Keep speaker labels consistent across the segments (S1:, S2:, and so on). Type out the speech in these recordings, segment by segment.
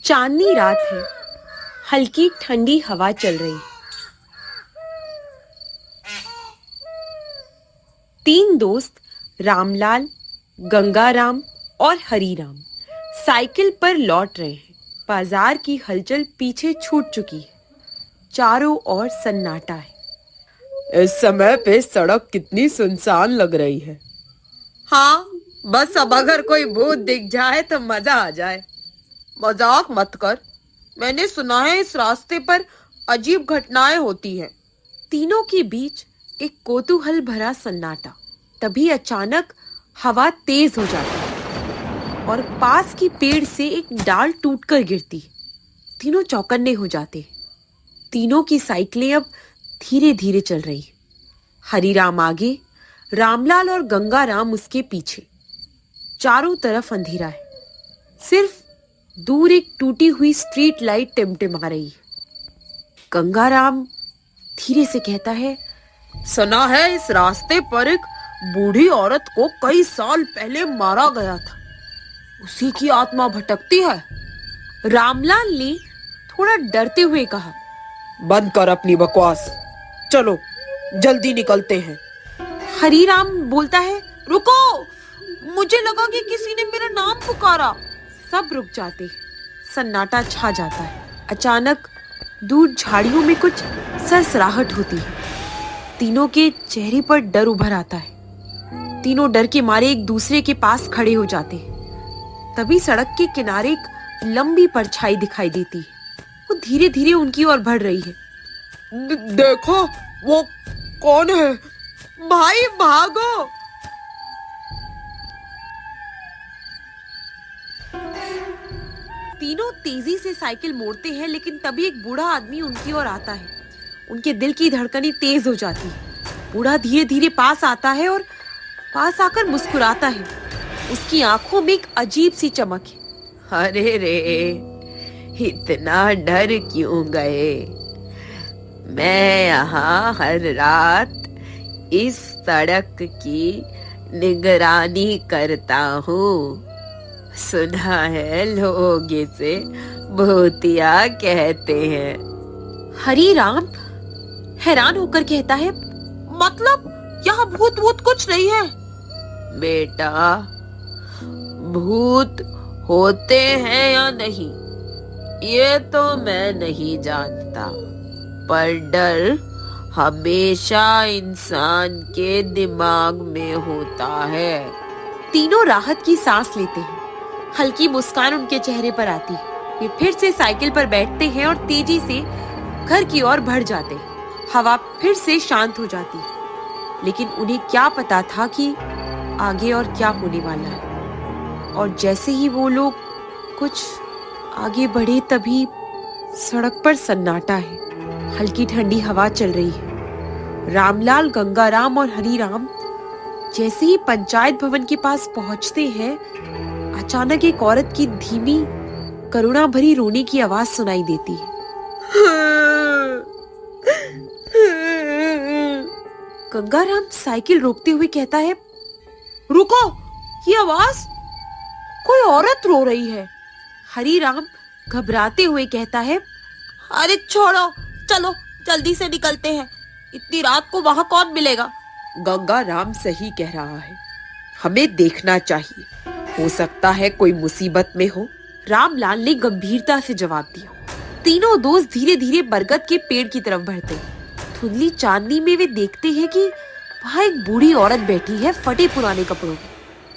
S1: चांदनी रात है, हल्की ठंडी हवा चल रही है। तीन दोस्त रामलाल, गंगाराम और हरीराम साइकिल पर लौट रहे हैं। बाजार की हलचल पीछे छूट चुकी है। चारों ओर सन्नाटा है।
S2: इस समय पे सड़क कितनी सुनसान लग रही है।
S3: हाँ, बस अब अगर कोई भूत दिख जाए तो मजा आ जाए। मजाक मत कर, मैंने सुना है इस रास्ते पर अजीब घटनाएं होती हैं।
S1: तीनों के बीच एक कौतूहल भरा सन्नाटा। तभी अचानक हवा तेज हो जाती है और पास की पेड़ से एक डाल टूटकर गिरती है। तीनों चौकन्ने हो जाते हैं। तीनों की साइकिलें अब धीरे धीरे चल रही है। हरीराम आगे, रामलाल और गंगाराम उसके पीछे। चारों तरफ अंधेरा है। सिर्फ दूर एक टूटी हुई स्ट्रीट लाइट टिमटिमा रही है। गंगाराम धीरे से कहता है,
S3: सुना है इस रास्ते पर एक बूढ़ी औरत को कई साल पहले मारा गया था। उसी की आत्मा भटकती है।
S1: रामलाल ने थोड़ा डरते हुए कहा।
S2: बंद कर अपनी बकवास, चलो जल्दी निकलते हैं।
S1: हरीराम बोलता है,
S3: रुको, मुझे लगा कि किसी ने मेरा नाम पुकारा।
S1: सब रुक जाते हैं। सन्नाटा छा जाता है। अचानक दूर झाड़ियों में कुछ सरसराहट होती है। तीनों के चेहरे पर डर उभर आता है। तीनों डर के मारे एक दूसरे के पास खड़े हो जाते हैं। तभी सड़क के किनारे एक लंबी परछाई दिखाई देती है। वो धीरे धीरे उनकी ओर बढ़ रही है।
S3: देखो, वो कौन है? भाई भागो!
S1: तीनों तेजी से साइकिल मोड़ते हैं, लेकिन तभी एक बूढ़ा आदमी उनकी ओर आता है। उनके दिल की धड़कनें तेज हो जाती है। बूढ़ा धीरे धीरे पास आता है और पास आकर मुस्कुराता है। उसकी आंखों में एक अजीब सी चमक है।
S4: अरे रे, इतना डर क्यों गए? मैं यहाँ हर रात इस सड़क की निगरानी करता हूँ। सुना है लोग इसे भूतिया कहते हैं।
S1: हरीराम हैरान होकर कहता है,
S3: मतलब यहाँ भूत भूत कुछ नहीं है?
S4: बेटा, भूत होते हैं या नहीं ये तो मैं नहीं जानता, पर डर हमेशा इंसान के दिमाग में होता है।
S1: तीनों राहत की सांस लेते हैं। हल्की मुस्कान उनके चेहरे पर आती है। वे फिर से साइकिल पर बैठते हैं और तेजी से घर की ओर बढ़ जाते हैं। हवा फिर से शांत हो जाती है, लेकिन उन्हें क्या पता था कि आगे और क्या होने वाला है। और जैसे ही वो लोग कुछ आगे बढ़े, तभी सड़क पर सन्नाटा है। हल्की ठंडी हवा चल रही है। रामलाल, गंगाराम और हरीराम जैसे ही पंचायत भवन के पास पहुंचते हैं, अचानक एक औरत की धीमी, करुणा भरी रोने की आवाज सुनाई देती है। गंगाराम साइकिल रोकते हुए कहता है,
S3: रुको, ये आवाज, कोई औरत रो रही है।
S1: हरीराम घबराते हुए कहता है,
S3: अरे छोड़ो, चलो जल्दी से निकलते हैं। इतनी रात को वहां कौन मिलेगा?
S2: गंगाराम सही कह रहा है, हमें देखना चाहिए। हो सकता है कोई मुसीबत में हो।
S1: रामलाल ने गंभीरता से जवाब दिया। तीनों दोस्त धीरे धीरे बरगद के पेड़ की तरफ बढ़ते हैं। धुंधली चांदनी में वे देखते हैं कि वहां एक बूढ़ी औरत बैठी है, फटे पुराने कपड़ों में।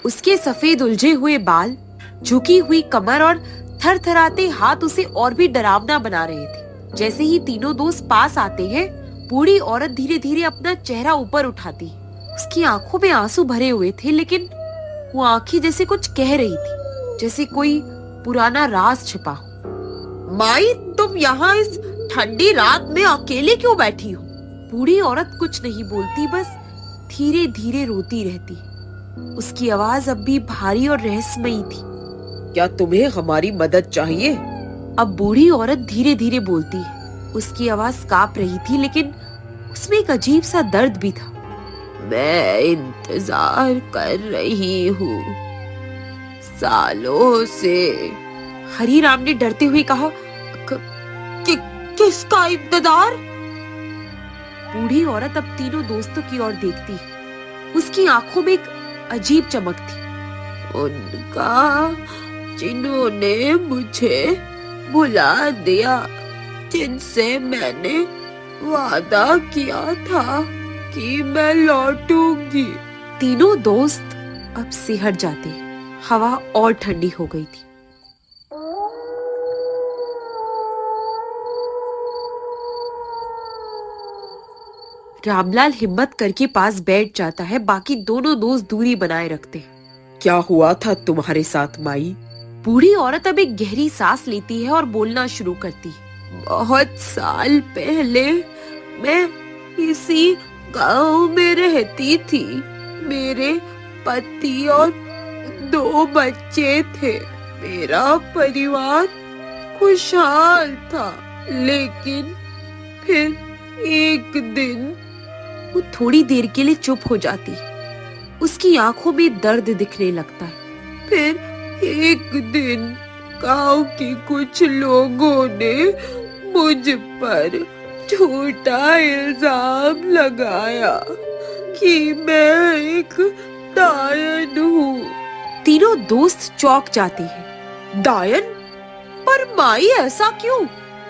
S1: उसके सफेद उलझे हुए बाल, झुकी हुई कमर और थरथराते हाथ उसे और भी डरावना बना रहे थे। जैसे ही तीनों दोस्त पास आते हैं, बूढ़ी औरत धीरे धीरे अपना चेहरा ऊपर उठाती है। उसकी आंखों में आंसू भरे हुए थे, लेकिन वो आंखें जैसे कुछ कह रही थी, जैसे कोई पुराना राज छिपा हो।
S3: माई, तुम यहाँ इस ठंडी रात में अकेले क्यों बैठी हो?
S1: बूढ़ी औरत कुछ नहीं बोलती, बस धीरे धीरे रोती रहती। उसकी आवाज अब भी भारी और रहस्यमयी थी।
S2: क्या तुम्हें हमारी मदद चाहिए?
S1: अब बूढ़ी औरत धीरे धीरे बोलती है। उसकी आवाज कांप रही थी, लेकिन उसमें एक अजीब सा दर्द भी था।
S4: मैं इंतजार कर रही हूँ सालों से,
S1: हरीराम ने डरते हुए कहा,
S3: किसका इंतजार?
S1: बूढ़ी औरत अब तीनों दोस्तों की ओर देखती है। उसकी आंखों में एक अजीब चमक थी।
S4: उनका, जिन्होंने मुझे भुला दिया, जिनसे मैंने वादा किया था कि मैं लौटूंगी।
S1: तीनों दोस्त अब सिहर जाते हैं। हवा और ठंडी हो गई थी। रामलाल हिम्मत करके पास बैठ जाता है। बाकी दोनों दोस्त दूरी बनाए रखते हैं।
S2: क्या हुआ था तुम्हारे साथ माई?
S1: बूढ़ी औरत अब एक गहरी सांस लेती है और बोलना शुरू करती है।
S4: बहुत साल पहले मैं इसी गांव में रहती थी। मेरे पति और 2 बच्चे थे। मेरा परिवार खुशहाल था, लेकिन फिर एक दिन।
S1: वो थोड़ी देर के लिए चुप हो जाती है। उसकी आंखों में दर्द दिखने लगता है।
S4: फिर एक दिन गांव के कुछ लोगों ने मुझ पर झूठा इल्जाम लगाया कि मैं एक डायन हूँ।
S1: तीनों दोस्त चौंक जाते हैं।
S3: डायन? पर माई ऐसा क्यों?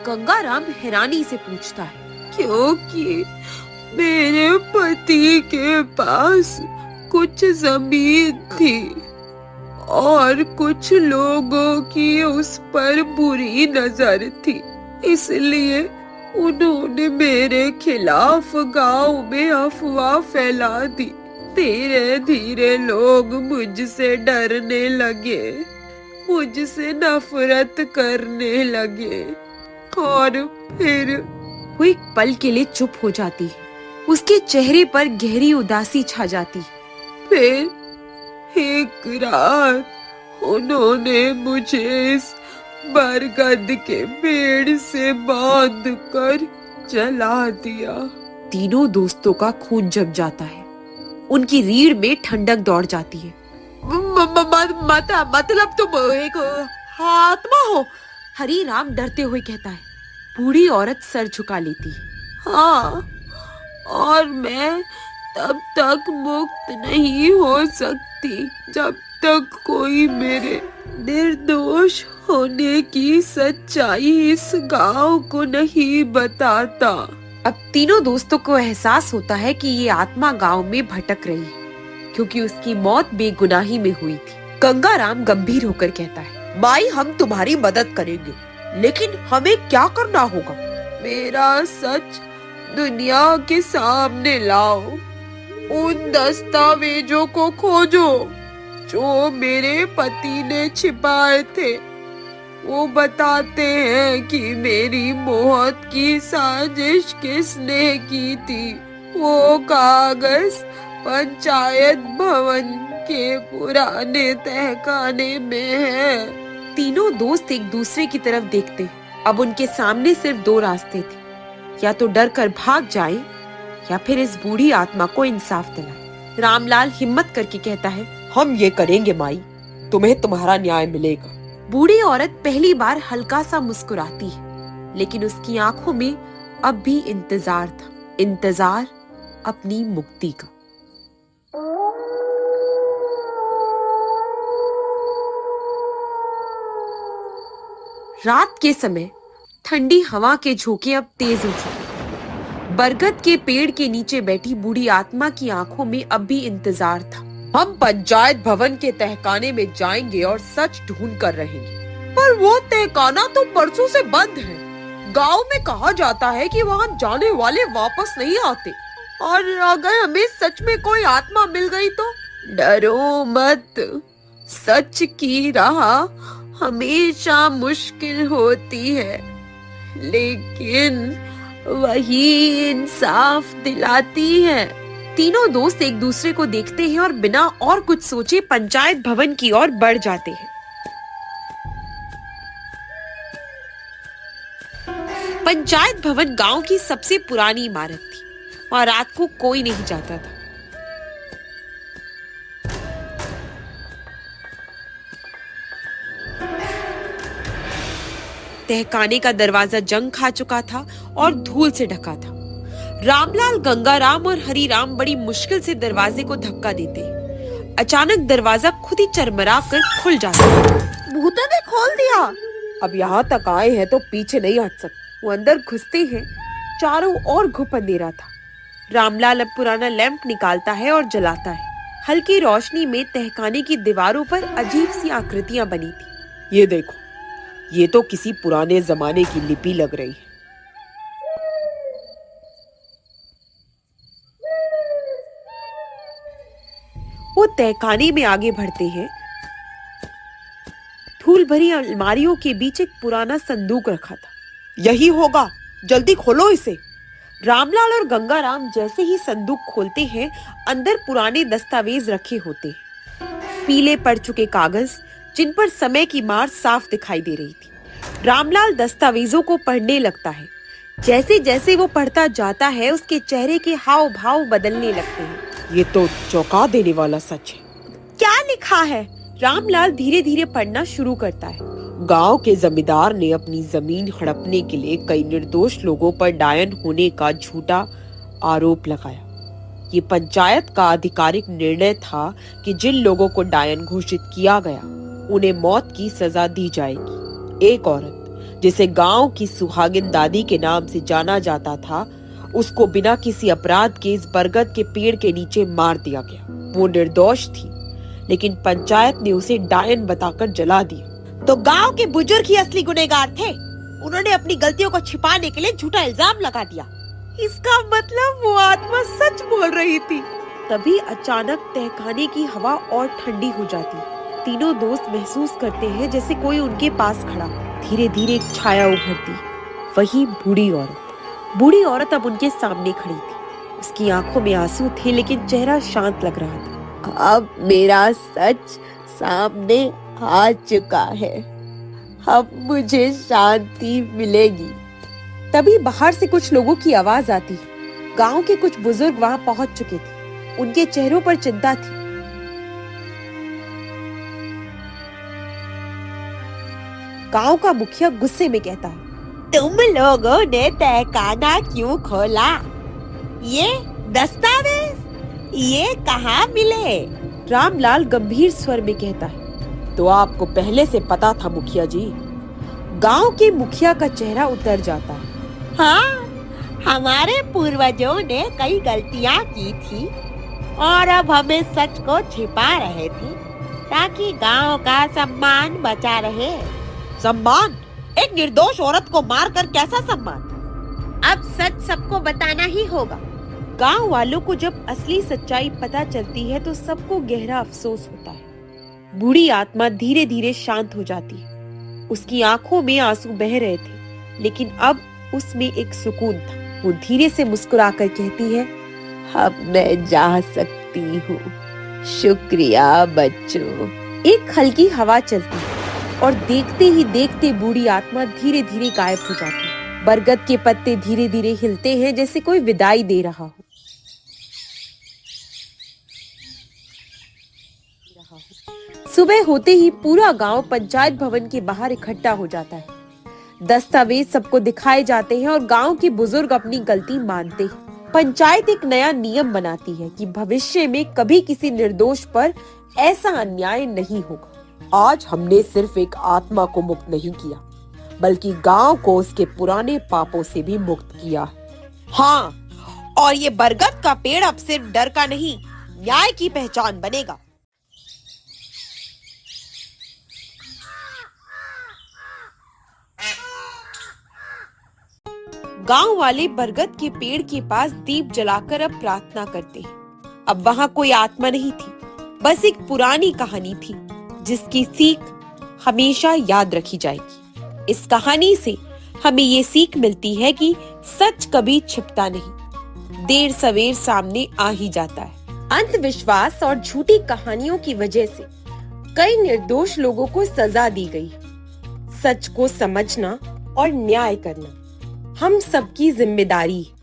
S1: गंगाराम हैरानी से पूछता है।
S4: क्योंकि मेरे पति के पास कुछ जमीन थी और कुछ लोगों की उस पर बुरी नजर थी, इसलिए उन्होंने मेरे खिलाफ गांव में अफवाह फैला दी। धीरे धीरे लोग मुझसे डरने लगे, मुझसे नफरत करने लगे और फिर।
S1: वो एक पल के लिए चुप हो जाती है। उसके चेहरे पर गहरी उदासी छा जाती है।
S4: फिर एक रात उन्होंने मुझे इस बरगद के पेड़ से बांध कर जला दिया।
S1: तीनों दोस्तों का खून जम जाता है। उनकी रीढ़ में ठंडक दौड़ जाती है।
S3: मतलब तुम एक आत्मा हो?
S1: हरीराम डरते हुए कहता है। बूढ़ी औरत सर झुका लेती है।
S4: हाँ, और मैं तब तक मुक्त नहीं हो सकती जब तक कोई मेरे निर्दोष होने की सच्चाई इस गांव को नहीं बताता।
S1: अब तीनों दोस्तों को एहसास होता है कि ये आत्मा गांव में भटक रही है, क्योंकि उसकी मौत बेगुनाही में हुई थी। गंगाराम गंभीर होकर कहता है।
S3: माई, हम तुम्हारी मदद करेंगे, लेकिन हमें क्या करना होगा?
S4: मेरा सच दुनिया के सामने लाओ। उन दस्तावेजों को खोजो जो मेरे पति ने छिपाए थे। वो बताते हैं कि मेरी मौत की साजिश किसने की थी। वो कागज पंचायत भवन के पुराने तहखाने में है।
S1: तीनों दोस्त एक दूसरे की तरफ देखते। अब उनके सामने सिर्फ 2 रास्ते थे, या तो डर कर भाग जाए या फिर इस बूढ़ी आत्मा को इंसाफ दिलाए। रामलाल हिम्मत करके कहता है।
S3: हम ये करेंगे माई, तुम्हें तुम्हारा न्याय मिलेगा।
S1: बूढ़ी औरत पहली बार हल्का सा मुस्कुराती है, लेकिन उसकी आंखों में अब भी इंतजार था। इंतजार अपनी मुक्ति का। रात के समय ठंडी हवा के झोंके अब तेज उठे। बरगद के पेड़ के नीचे बैठी बूढ़ी आत्मा की आंखों में अब भी इंतजार था।
S3: हम पंचायत भवन के तहखाने में जाएंगे और सच ढूंढ कर रहेंगे। पर वो तहखाना तो परसों से बंद है। गांव में कहा जाता है कि वहाँ जाने वाले वापस नहीं आते, और अगर हमें सच में कोई आत्मा मिल गई तो?
S4: डरो मत, सच की राह हमेशा मुश्किल होती है, लेकिन वही इंसाफ दिलाती है।
S1: तीनों दोस्त एक दूसरे को देखते हैं और बिना और कुछ सोचे पंचायत भवन की ओर बढ़ जाते हैं। पंचायत भवन गांव की सबसे पुरानी इमारत थी। वहां रात को कोई नहीं जाता था। तहखाने का दरवाजा जंग खा चुका था और धूल से ढका था। रामलाल, गंगाराम और हरिराम बड़ी मुश्किल से दरवाजे को धक्का देते हैं। अचानक दरवाजा खुद ही चरमरा कर खुल जाता है।
S3: भूतों ने खोल दिया। अब यहाँ तक आए हैं तो पीछे नहीं हट सकते।
S1: वो अंदर घुसते हैं। चारों ओर घुप अंधेरा था। रामलाल अब पुराना लैंप निकालता है और जलाता है। हल्की रोशनी में तहखाने की दीवारों पर अजीब सी आकृतियां बनी थी।
S3: ये देखो, ये तो किसी पुराने जमाने की लिपि लग रही है।
S1: वो तहखाने में आगे बढ़ते हैं। धूल भरी अलमारियों के बीच एक पुराना संदूक रखा था।
S3: यही होगा, जल्दी खोलो इसे।
S1: रामलाल और गंगाराम जैसे ही संदूक खोलते हैं, अंदर पुराने दस्तावेज रखे होते हैं। पीले पड़ चुके कागज जिन पर समय की मार साफ दिखाई दे रही थी। रामलाल दस्तावेजों को पढ़ने लगता है। जैसे जैसे वो पढ़ता जाता है, उसके चेहरे के हाव भाव बदलने लगते हैं।
S3: ये तो चौंका देने वाला सच है।
S1: क्या लिखा है? रामलाल धीरे धीरे पढ़ना शुरू करता है।
S3: गांव के जमींदार ने अपनी जमीन हड़पने के लिए कई निर्दोष लोगों पर डायन होने का झूठा आरोप लगाया। ये पंचायत का आधिकारिक निर्णय था कि जिन लोगों को डायन घोषित किया गया उन्हें मौत की सजा दी जाएगी। एक औरत जिसे गांव की सुहागिन दादी के नाम से जाना जाता था, उसको बिना किसी अपराध के इस बरगद के पेड़ के नीचे मार दिया गया। वो निर्दोष थी, लेकिन पंचायत ने उसे डायन बताकर जला दिया।
S1: तो गांव के बुजुर्ग ही असली गुनहगार थे। उन्होंने अपनी गलतियों को छिपाने के लिए झूठा इल्जाम लगा दिया। इसका मतलब वो आत्मा सच बोल रही थी। तभी अचानक तहखाने की हवा और ठंडी हो जाती। तीनों दोस्त महसूस करते हैं जैसे कोई उनके पास खड़ा। धीरे धीरे एक छाया उभरती। वही बूढ़ी औरत। बूढ़ी औरत अब उनके सामने खड़ी थी। उसकी आंखों में आंसू थे, लेकिन चेहरा शांत लग रहा था।
S4: अब मेरा सच सामने आ चुका है। अब मुझे शांति मिलेगी।
S1: तभी बाहर से कुछ लोगों की आवाज आती। गांव के कुछ बुजुर्ग वहां पहुंच चुके थे। उनके चेहरों पर चिंता थी। गांव का मुखिया गुस्से में कहता है,
S4: तुम लोगों ने तहखाना क्यों खोला? ये दस्तावेज ये कहाँ मिले?
S1: रामलाल गंभीर स्वर में कहता है।
S3: तो आपको पहले से पता था मुखिया जी?
S1: गांव के मुखिया का चेहरा उतर जाता है।
S4: हाँ, हमारे पूर्वजों ने कई गलतियाँ की थी और अब हमें सच को छिपा रहे थे ताकि गांव का सम्मान बचा रहे।
S3: सम्मान? एक निर्दोष औरत को मारकर कैसा सम्मान?
S4: अब सच सबको बताना ही होगा।
S1: गांव वालों को जब असली सच्चाई पता चलती है तो सबको गहरा अफसोस होता है। बूढ़ी आत्मा धीरे धीरे शांत हो जाती है। उसकी आंखों में आंसू बह रहे थे, लेकिन अब उसमें एक सुकून था। वो धीरे से मुस्कुराकर कहती है,
S4: अब मैं जा सकती हूँ। शुक्रिया बच्चों।
S1: एक हल्की हवा चलती है और देखते ही देखते बूढ़ी आत्मा धीरे धीरे गायब हो जाती है। बरगद के पत्ते धीरे धीरे हिलते हैं, जैसे कोई विदाई दे रहा हो। सुबह होते ही पूरा गांव पंचायत भवन के बाहर इकट्ठा हो जाता है। दस्तावेज सबको दिखाए जाते हैं और गांव के बुजुर्ग अपनी गलती मानते हैं। पंचायत एक नया नियम बनाती है कि भविष्य में कभी किसी निर्दोष पर ऐसा अन्याय नहीं होगा।
S3: आज हमने सिर्फ एक आत्मा को मुक्त नहीं किया, बल्कि गांव को उसके पुराने पापों से भी मुक्त किया।
S1: हाँ, और ये बरगद का पेड़ अब सिर्फ डर का नहीं, न्याय की पहचान बनेगा। गांव वाले बरगद के पेड़ के पास दीप जलाकर अब प्रार्थना करते हैं। अब वहां कोई आत्मा नहीं थी, बस एक पुरानी कहानी थी जिसकी सीख हमेशा याद रखी जाएगी। इस कहानी से हमें ये सीख मिलती है कि सच कभी छिपता नहीं, देर सवेर सामने आ ही जाता है। अंधविश्वास और झूठी कहानियों की वजह से कई निर्दोष लोगों को सजा दी गई। सच को समझना और न्याय करना हम सबकी जिम्मेदारी है।